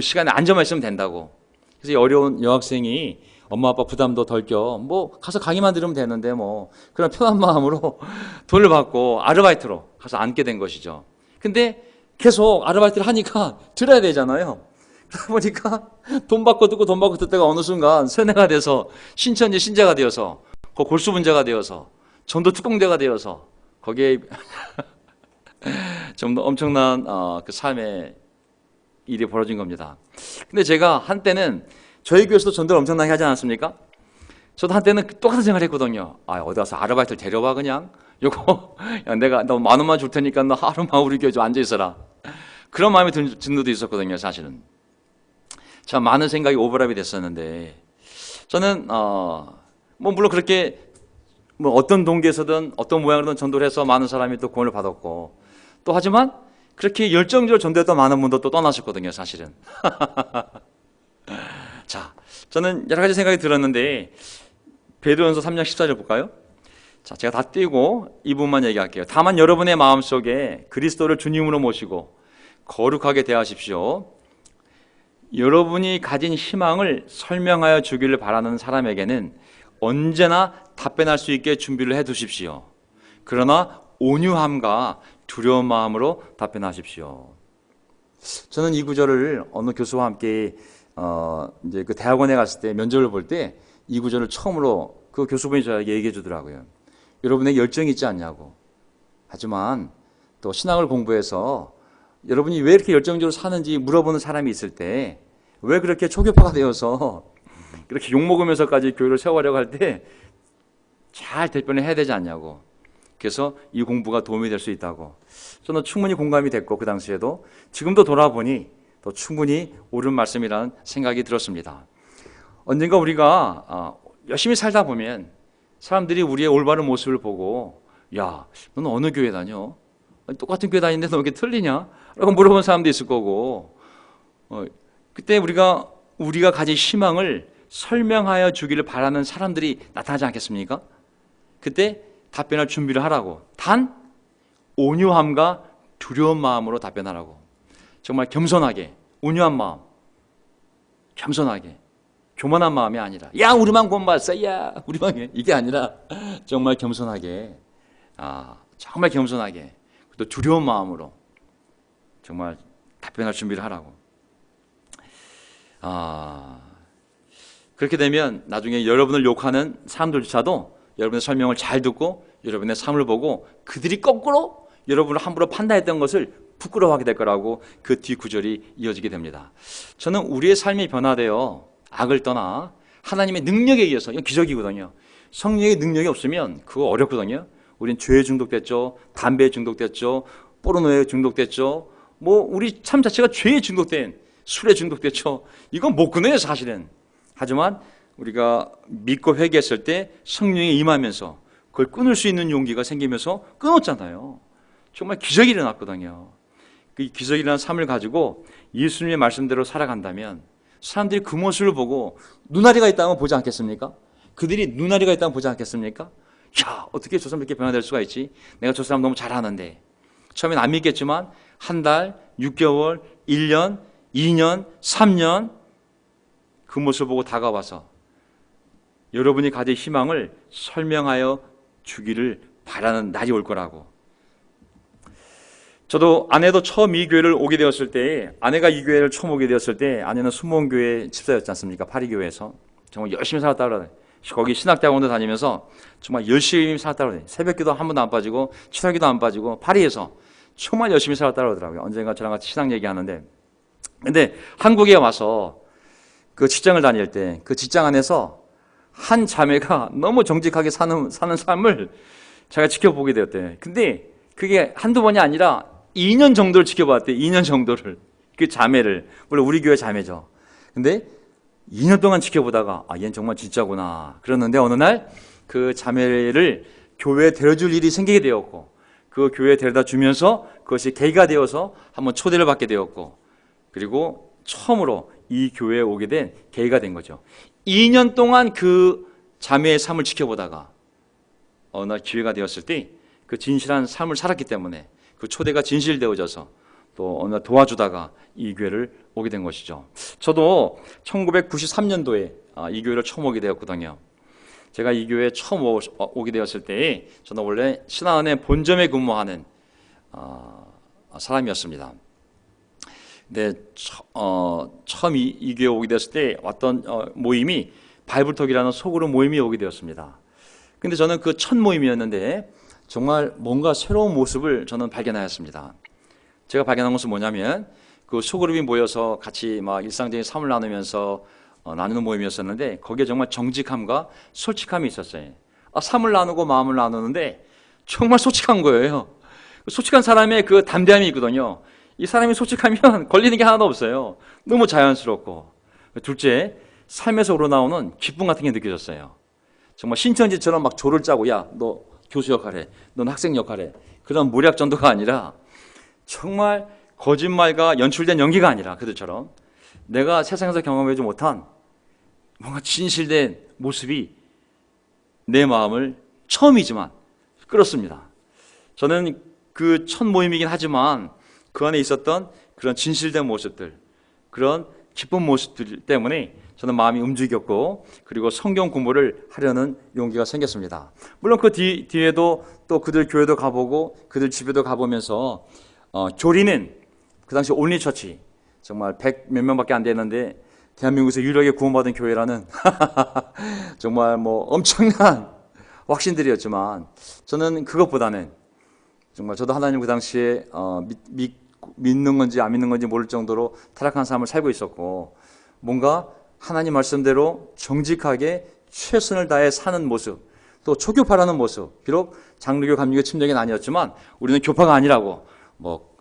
시간에 앉아만 있으면 된다고. 그래서 이 어려운 여학생이 엄마 아빠 부담도 덜 껴 뭐 가서 강의만 들으면 되는데 뭐 그런 편한 마음으로 돈을 받고 아르바이트로 가서 앉게 된 것이죠. 근데 계속 아르바이트를 하니까 들어야 되잖아요. 그러다 보니까 돈 받고 듣다가 어느 순간 세뇌가 돼서 신천지 신자가 되어서 골수 분자가 되어서 전도 특공대가 되어서 거기에 좀 더 엄청난 그 삶의 일이 벌어진 겁니다. 근데 제가 한때는 저희 교회에서도 전도를 엄청나게 하지 않았습니까? 저도 한때는 똑같은 생각을 했거든요. 어디 가서 아르바이트를 데려와 그냥 요거 야, 내가 너 10,000원만 줄 테니까 너 하루만 우리 교회 좀 앉아 있어라. 그런 마음이 든 적도 있었거든요. 사실은 참 많은 생각이 오버랩이 됐었는데 저는 뭐 물론 그렇게 뭐 어떤 동기에서든 어떤 모양으로든 전도를 해서 많은 사람이 또 구원을 받았고, 또 하지만 그렇게 열정적으로 전도했던 많은 분도 또 떠나셨거든요. 사실은. 자, 저는 여러 가지 생각이 들었는데 베드로전서 3장 14절 볼까요? 자, 제가 다 띄고 이 부분만 얘기할게요. 다만 여러분의 마음속에 그리스도를 주님으로 모시고 거룩하게 대하십시오. 여러분이 가진 희망을 설명하여 주기를 바라는 사람에게는 언제나 답변할 수 있게 준비를 해 두십시오. 그러나 온유함과 두려운 마음으로 답변하십시오. 저는 이 구절을 어느 교수와 함께 이제 그 대학원에 갔을 때 면접을 볼 때 이 구절을 처음으로 그 교수분이 저에게 얘기해 주더라고요. 여러분의 열정이 있지 않냐고. 하지만 또 신앙을 공부해서 여러분이 왜 이렇게 열정적으로 사는지 물어보는 사람이 있을 때 왜 그렇게 초교파가 되어서 그렇게 욕먹으면서까지 교회를 세워가려고 할 때 잘 대변을 해야 되지 않냐고. 그래서 이 공부가 도움이 될 수 있다고. 저는 충분히 공감이 됐고 그 당시에도 지금도 돌아보니 또 충분히 옳은 말씀이라는 생각이 들었습니다. 언젠가 우리가 열심히 살다 보면 사람들이 우리의 올바른 모습을 보고 야, 너는 어느 교회 다녀? 똑같은 교회 다니는데 너 왜 이렇게 틀리냐? 라고 물어본 사람도 있을 거고, 그때 우리가 가진 희망을 설명하여 주기를 바라는 사람들이 나타나지 않겠습니까? 그때 답변할 준비를 하라고. 단 온유함과 두려운 마음으로 답변하라고. 정말 겸손하게, 온유한 마음, 겸손하게, 교만한 마음이 아니라 야 우리만 구원받았어, 야 우리만 이게 아니라 정말 겸손하게 정말 겸손하게 또 두려운 마음으로 정말 답변할 준비를 하라고. 그렇게 되면 나중에 여러분을 욕하는 사람들조차도 여러분의 설명을 잘 듣고 여러분의 삶을 보고 그들이 거꾸로 여러분을 함부로 판단했던 것을 부끄러워하게 될 거라고 그 뒤 구절이 이어지게 됩니다. 저는 우리의 삶이 변화되어 악을 떠나 하나님의 능력에 의해서, 이건 기적이거든요. 성령의 능력이 없으면 그거 어렵거든요. 우린 죄에 중독됐죠. 담배에 중독됐죠. 포르노에 중독됐죠. 우리 삶 자체가 죄에 중독된, 술에 중독됐죠. 이건 못 끊어요, 사실은. 하지만 우리가 믿고 회개했을 때 성령이 임하면서 그걸 끊을 수 있는 용기가 생기면서 끊었잖아요. 정말 기적이 일어났거든요. 그 기적이 일어난 삶을 가지고 예수님의 말씀대로 살아간다면 사람들이 그 모습을 보고 눈아리가 있다면 보지 않겠습니까? 그들이 눈아리가 있다면 보지 않겠습니까? 야, 어떻게 저 사람 이렇게 변화될 수가 있지? 내가 저 사람 너무 잘하는데. 처음엔 안 믿겠지만 한 달, 6개월, 1년, 2년, 3년 그 모습을 보고 다가와서 여러분이 가진 희망을 설명하여 주기를 바라는 날이 올 거라고. 저도 아내도 처음 이 교회를 오게 되었을 때, 아내가 이 교회를 처음 오게 되었을 때 아내는 순복음교회 집사였지 않습니까? 파리교회에서 정말 열심히 살았다 그러네. 거기 신학대학원도 다니면서 정말 열심히 살았다 그러네. 새벽기도 한 번도 안 빠지고 추석기도 안 빠지고 파리에서 정말 열심히 살았다 그러더라고요. 언젠가 저랑 같이 신학 얘기하는데, 근데 한국에 와서 그 직장을 다닐 때 그 직장 안에서 한 자매가 너무 정직하게 사는 삶을 제가 지켜보게 되었대요. 근데 그게 한두 번이 아니라 2년 정도를 지켜봤대요. 2년 정도를. 그 자매를. 물론 우리 교회 자매죠. 근데 2년 동안 지켜보다가 얘는 정말 진짜구나. 그러는데 어느 날 그 자매를 교회에 데려줄 일이 생기게 되었고, 그 교회에 데려다 주면서 그것이 계기가 되어서 한번 초대를 받게 되었고, 그리고 처음으로 이 교회에 오게 된 계기가 된 거죠. 2년 동안 그 자매의 삶을 지켜보다가 어느 날 기회가 되었을 때 그 진실한 삶을 살았기 때문에 그 초대가 진실되어져서 또 어느 날 도와주다가 이 교회를 오게 된 것이죠. 저도 1993년도에 이 교회를 처음 오게 되었거든요. 제가 이 교회에 처음 오게 되었을 때 저는 원래 신한은행 본점에 근무하는 사람이었습니다. 근데 처음 이 교회에 오게 되었을 때 왔던 모임이 발불톡이라는 소그룹 모임이 오게 되었습니다. 근데 저는 그 첫 모임이었는데 정말 뭔가 새로운 모습을 저는 발견하였습니다. 제가 발견한 것은 뭐냐면 그 소그룹이 모여서 같이 막 일상적인 삶을 나누면서 나누는 모임이었었는데 거기에 정말 정직함과 솔직함이 있었어요. 삶을 나누고 마음을 나누는데 정말 솔직한 거예요. 솔직한 사람의 그 담대함이 있거든요. 이 사람이 솔직하면 걸리는 게 하나도 없어요. 너무 자연스럽고. 둘째, 삶에서 우러나오는 기쁨 같은 게 느껴졌어요. 정말 신천지처럼 막 조를 짜고 야, 너 교수 역할해, 넌 학생 역할해, 그런 모략 전도가 아니라 정말 거짓말과 연출된 연기가 아니라 그들처럼 내가 세상에서 경험하지 못한 뭔가 진실된 모습이 내 마음을 처음이지만 끌었습니다. 저는 그 첫 모임이긴 하지만 그 안에 있었던 그런 진실된 모습들, 그런 기쁜 모습들 때문에 저는 마음이 움직였고, 그리고 성경 공부를 하려는 용기가 생겼습니다. 물론 그 뒤에도 또 그들 교회도 가보고 그들 집에도 가보면서 교리는 그 당시 온리처치, 정말 100 몇 명밖에 안 되는데 대한민국에서 유일하게 구원받은 교회라는 정말 엄청난 확신들이었지만, 저는 그것보다는 정말 저도 하나님 그 당시에 믿는 건지 안 믿는 건지 모를 정도로 타락한 삶을 살고 있었고, 뭔가 하나님 말씀대로 정직하게 최선을 다해 사는 모습, 또 초교파라는 모습, 비록 장로교 감리교 침략은 아니었지만 우리는 교파가 아니라고,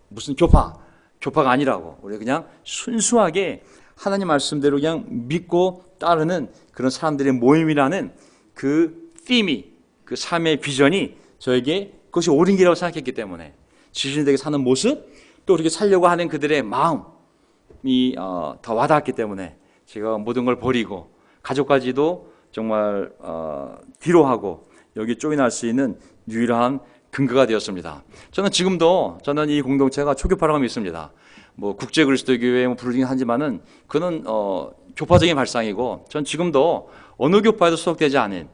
무슨 교파가 아니라고, 우리 그냥 순수하게 하나님 말씀대로 그냥 믿고 따르는 그런 사람들의 모임이라는 그 팀이, 그 삶의 비전이 저에게 그것이 옳은 길이라고 생각했기 때문에 지신되게 사는 모습, 또 그렇게 살려고 하는 그들의 마음이 더 와닿았기 때문에 제가 모든 걸 버리고 가족까지도 정말 뒤로 하고 여기 쫓겨날 수 있는 유일한 근거가 되었습니다. 저는 지금도 이 공동체가 초교파라고 믿습니다. 국제 그리스도교회 부르긴 하지만은 그는 교파적인 발상이고, 전 지금도 어느 교파에도 소속되지 않은,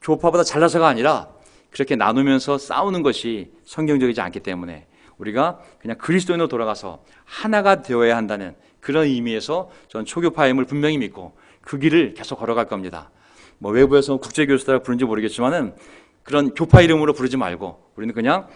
교파보다 잘나서가 아니라 그렇게 나누면서 싸우는 것이 성경적이지 않기 때문에 우리가 그냥 그리스도인으로 돌아가서 하나가 되어야 한다는 그런 의미에서 저는 초교파임을 분명히 믿고 그 길을 계속 걸어갈 겁니다. 뭐 외부에서 국제교수라고 부른지 모르겠지만은 그런 교파 이름으로 부르지 말고 우리는 그냥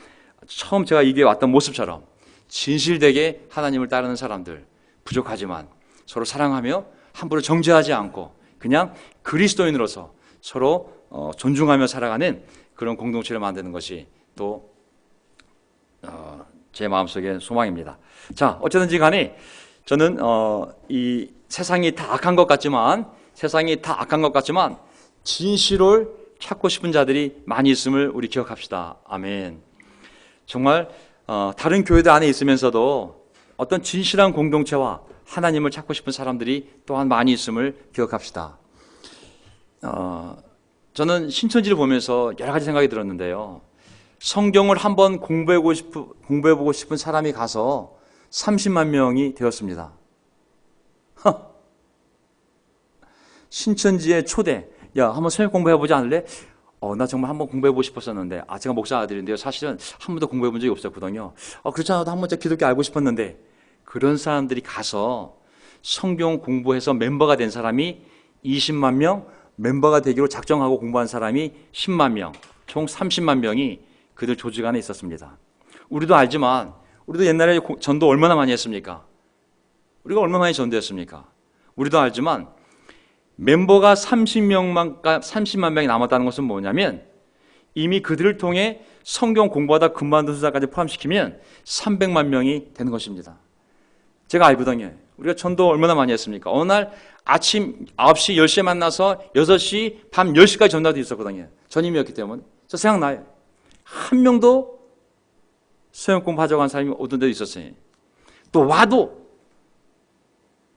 처음 제가 이게 왔던 모습처럼 진실되게 하나님을 따르는 사람들, 부족하지만 서로 사랑하며 함부로 정죄하지 않고 그냥 그리스도인으로서 서로 존중하며 살아가는 그런 공동체를 만드는 것이 또 제 마음속의 소망입니다. 자, 어쨌든지 간에 저는 이 세상이 다 악한 것 같지만 진실을 찾고 싶은 자들이 많이 있음을 우리 기억합시다. 아멘. 정말 다른 교회들 안에 있으면서도 어떤 진실한 공동체와 하나님을 찾고 싶은 사람들이 또한 많이 있음을 기억합시다. 저는 신천지를 보면서 여러 가지 생각이 들었는데요. 성경을 한번 공부해보고 싶은 사람이 가서 30만 명이 되었습니다. 신천지의 초대. 야, 한번 성경 공부해보지 않을래? 나 정말 한번 공부해보고 싶었었는데, 제가 목사 아들인데요. 사실은 한 번도 공부해본 적이 없었거든요. 그렇지 않아도 한 번쯤 기독교 알고 싶었는데, 그런 사람들이 가서 성경 공부해서 멤버가 된 사람이 20만 명, 멤버가 되기로 작정하고 공부한 사람이 10만 명, 총 30만 명이 그들 조직 안에 있었습니다. 우리도 알지만, 우리도 옛날에 전도 얼마나 많이 했습니까? 우리가 얼마나 많이 전도했습니까? 우리도 알지만, 멤버가 30만 명이 남았다는 것은 뭐냐면 이미 그들을 통해 성경 공부하다 금반도 수사까지 포함시키면 300만 명이 되는 것입니다. 제가 알거든요. 우리가 전도 얼마나 많이 했습니까? 어느 날 아침 9시, 10시에 만나서 6시, 밤 10시까지 전도도 있었거든요. 전임이었기 때문에. 저 생각나요. 한 명도 수영 공부 가져간 사람이 어떤 데도 있었어요. 또 와도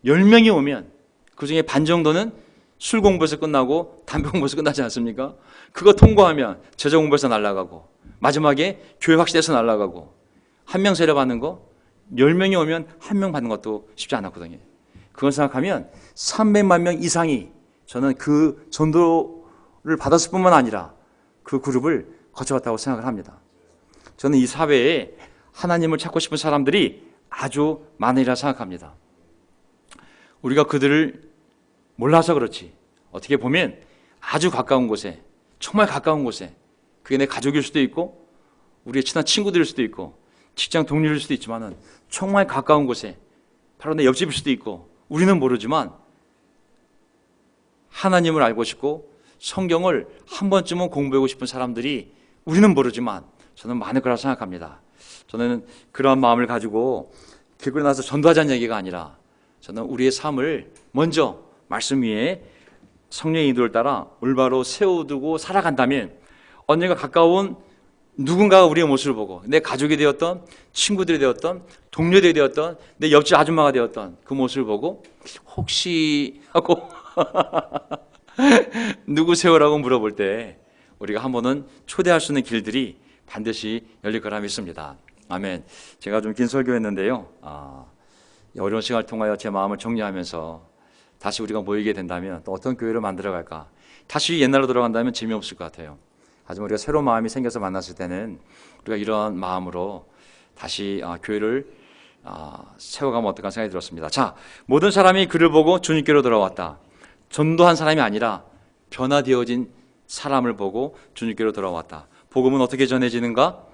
10명이 오면 그 중에 반 정도는 술 공부에서 끝나고 담배 공부에서 끝나지 않습니까? 그거 통과하면 제자 공부에서 날아가고 마지막에 교회 확실해서 날아가고 한 명 세례 받는 거 10명이 오면 한 명 받는 것도 쉽지 않았거든요. 그걸 생각하면 300만 명 이상이 저는 그 전도를 받았을 뿐만 아니라 그 그룹을 거쳐갔다고 생각을 합니다. 저는 이 사회에 하나님을 찾고 싶은 사람들이 아주 많으리라 생각합니다. 우리가 그들을 몰라서 그렇지 어떻게 보면 아주 가까운 곳에 정말 가까운 곳에 그게 내 가족일 수도 있고 우리의 친한 친구들일 수도 있고 직장 동료일 수도 있지만 정말 가까운 곳에 바로 내 옆집일 수도 있고 우리는 모르지만 하나님을 알고 싶고 성경을 한 번쯤은 공부하고 싶은 사람들이 우리는 모르지만 저는 많을 거라고 생각합니다. 저는 그러한 마음을 가지고 길거리 나서 전도하자는 얘기가 아니라 저는 우리의 삶을 먼저 말씀 위에 성령의 인도를 따라 올바로 세워두고 살아간다면 언젠가 가까운 누군가가 우리의 모습을 보고 내 가족이 되었던 친구들이 되었던 동료들이 되었던 내 옆집 아줌마가 되었던 그 모습을 보고 혹시 하고 누구세요라고 물어볼 때 우리가 한 번은 초대할 수 있는 길들이 반드시 열릴 거라 믿습니다. 아멘. 제가 좀 긴 설교했는데요. 어려운 시간을 통하여 제 마음을 정리하면서 다시 우리가 모이게 된다면 또 어떤 교회를 만들어갈까? 다시 옛날로 돌아간다면 재미없을 것 같아요. 하지만 우리가 새로운 마음이 생겨서 만났을 때는 우리가 이런 마음으로 다시 교회를 세워가면 어떨까 생각이 들었습니다. 자, 모든 사람이 그를 보고 주님께로 돌아왔다. 전도한 사람이 아니라 변화되어진 사람을 보고 주님께로 돌아왔다. 복음은 어떻게 전해지는가?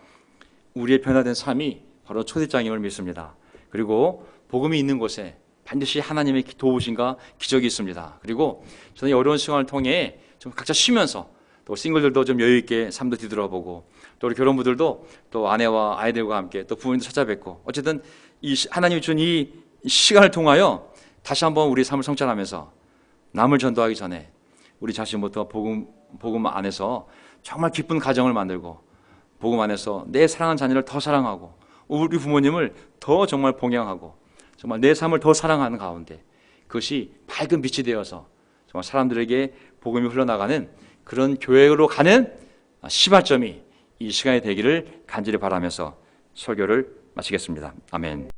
우리의 변화된 삶이 바로 초대장임을 믿습니다. 그리고 복음이 있는 곳에 반드시 하나님의 도우심과 기적이 있습니다. 그리고 저는 이 어려운 시간을 통해 좀 각자 쉬면서 또 싱글들도 좀 여유 있게 삶도 뒤돌아보고 또 우리 결혼부들도 또 아내와 아이들과 함께 또 부모님도 찾아뵙고 어쨌든 이 하나님이 준 이 시간을 통하여 다시 한번 우리 삶을 성찰하면서 남을 전도하기 전에 우리 자신부터 복음 안에서 정말 기쁜 가정을 만들고 복음 안에서 내 사랑하는 자녀를 더 사랑하고 우리 부모님을 더 정말 봉양하고 정말 내 삶을 더 사랑하는 가운데 그것이 밝은 빛이 되어서 정말 사람들에게 복음이 흘러나가는 그런 교회로 가는 시발점이 이 시간이 되기를 간절히 바라면서 설교를 마치겠습니다. 아멘.